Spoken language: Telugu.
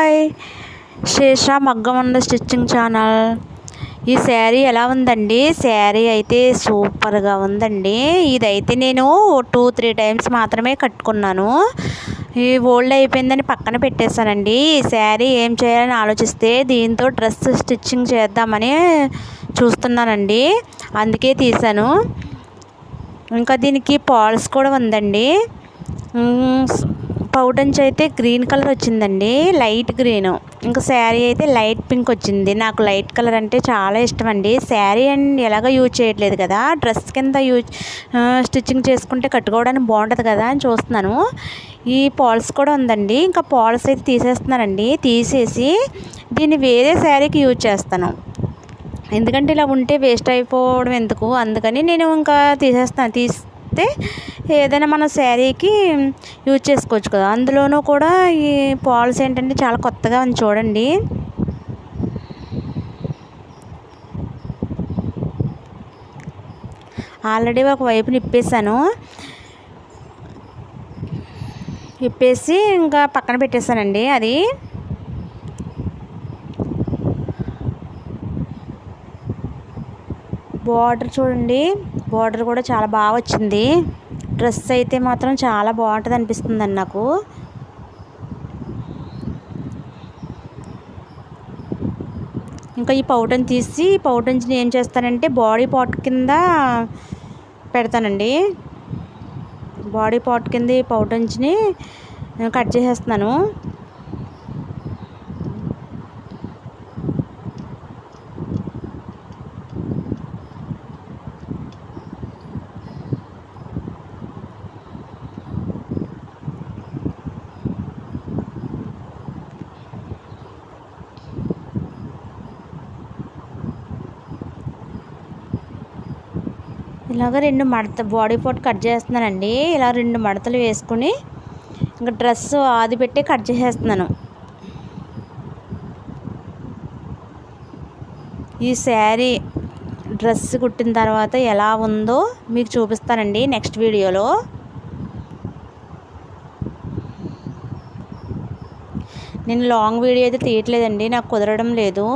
హాయ్, శేష మగ్గం అండ్ స్టిచ్చింగ్ ఛానల్. ఈ శారీ ఎలా ఉందండి? శారీ అయితే సూపర్గా ఉందండి. ఇదైతే నేను 2-3 టైమ్స్ మాత్రమే కట్టుకున్నాను. ఈ ఓల్డ్ అయిపోయిందని పక్కన పెట్టేశానండి. ఈ శారీ ఏం చేయాలని ఆలోచిస్తే దీంతో డ్రెస్ స్టిచ్చింగ్ చేద్దామని చూస్తున్నానండి, అందుకే తీశాను. ఇంకా దీనికి పాల్స్ కూడా ఉందండి. పౌటంచి అయితే గ్రీన్ కలర్ వచ్చిందండి, లైట్ గ్రీన్. ఇంకా శారీ అయితే లైట్ పింక్ వచ్చింది. నాకు లైట్ కలర్ అంటే చాలా ఇష్టం అండి. శారీ అండ్ ఎలాగో యూజ్ చేయట్లేదు కదా, డ్రెస్ కింద స్టిచ్చింగ్ చేసుకుంటే కట్టుకోవడానికి బాగుంటుంది కదా అని చూస్తున్నాను. ఈ పాల్స్ కూడా ఉందండి. ఇంకా పాల్స్ అయితే తీసేస్తున్నానండి. తీసేసి దీన్ని వేరే శారీకి యూజ్ చేస్తాను, ఎందుకంటే ఇలా ఉంటే వేస్ట్ అయిపోవడం ఎందుకు, అందుకని నేను ఇంకా తీసేస్తాను. తీస్తే ఏదైనా మన శారీకి యూజ్ చేసుకోవచ్చు కదా. అందులోనూ కూడా ఈ పాల్స్ ఏంటంటే చాలా కొత్తగా ఉంది చూడండి. ఆల్రెడీ ఒక వైపు ఇప్పేసాను, ఇప్పేసి ఇంకా పక్కన పెట్టేశానండి. అది బార్డర్ చూడండి, బార్డర్ కూడా చాలా బాగా వచ్చింది. డ్రెస్ అయితే మాత్రం చాలా బాగుంటుంది అనిపిస్తుందండి నాకు. ఇంకా ఈ పౌటన్ తీసి పౌటన్స్ని ఏం చేస్తానంటే బాడీ పార్ట్ కింద పెడతానండి. బాడీ పార్ట్ కింద ఈ పౌటన్స్ని కట్ చేసేస్తున్నాను. ఇలాగ 2 మడత బాడీ పార్ట్ కట్ చేస్తున్నానండి. ఇలా 2 మడతలు వేసుకుని ఇంకా డ్రెస్ ఆది పెట్టి కట్ చేసేస్తున్నాను. ఈ శారీ డ్రెస్ కుట్టిన తర్వాత ఎలా ఉందో మీకు చూపిస్తానండి నెక్స్ట్ వీడియోలో. నేను లాంగ్ వీడియో అయితే తీయట్లేదండి, నాకు కుదరడం లేదు.